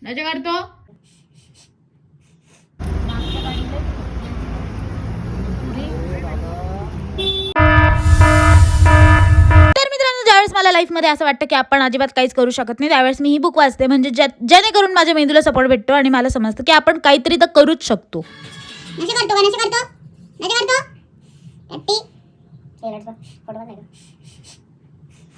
नशे करतो मला लाईफमध्ये असं वाटतं की आपण अजिबात काहीच करू शकत नाही, त्यावेळेस मी ही बुक वाचते, म्हणजे जेणेकरून माझ्या मेंदूला सपोर्ट भेटतो आणि मला समजतं की आपण काहीतरी तर करूच शकतो.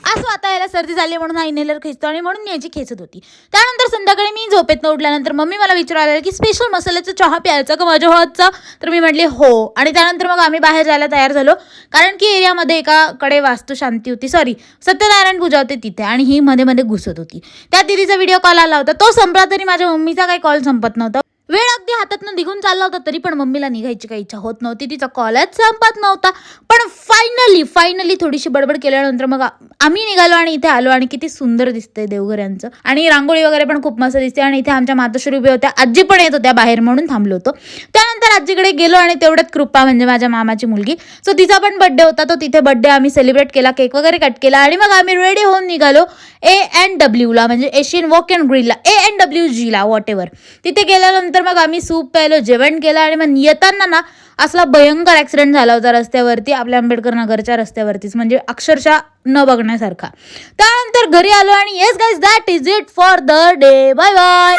असं आता याला सर्दी झाली म्हणून हा इनहेलर खेचतो आणि म्हणून मी याची खेचत होती. त्यानंतर संध्याकाळी मी झोपेतनं उठल्यानंतर मम्मी मला विचारायला की स्पेशल मसाल्याचा चहा प्यायचा का माझ्या हातचा, तर मी म्हटली हो. आणि त्यानंतर मग आम्ही बाहेर जायला तयार झालो, कारण की एरियामध्ये एकाकडे वास्तुशांती होती, सत्यनारायण पूजा होती तिथे, आणि ही मध्ये मध्ये घुसत होती. त्या दीदीचा व्हिडिओ कॉल आला होता, तो संपला तरी माझ्या मम्मीचा काही कॉल संपत नव्हता. वेळ अगदी हातातनं निघून चालला होता तरी पण मम्मीला निघायची काही इच्छा होत नव्हती, तिचा कॉलच संपत नव्हता. पण फायनली थोडीशी बडबड केल्यानंतर मग आम्ही निघालो आणि इथे आलो, आणि किती सुंदर दिसतंय देवघर यांचं, आणि रांगोळी वगैरे पण खूप मस्त दिसते. आणि इथे आमच्या मातोश्री उभ्या होत्या, आजी पण येत होत्या बाहेर म्हणून थांबलो होतो. त्यानंतर आजीकडे गेलो आणि तेवढ्यात कृपा म्हणजे माझ्या मामाची मुलगी, सो तिचा पण बड्डे होता, तो तिथे बड्डे आम्ही सेलिब्रेट केला, केक वगैरे कट केला, आणि मग आम्ही रेडी होऊन निघालो ANWला, म्हणजे एशियन वॉक अँड ग्रिलला, ANWGला वॉट एव्हर. तिथे गेल्यानंतर मग आम्ही सूप प्यायलो, जेवण केलं, आणि मग येताना ना असला भयंकर ॲक्सिडेंट झाला होता रस्त्यावरती, आपल्या आंबेडकर नगरच्या रस्त्यावरतीच, म्हणजे अक्षरशः न बघण्यासारखा. त्यानंतर घरी आलो, आणि yes guys, that is it for the day. Bye bye.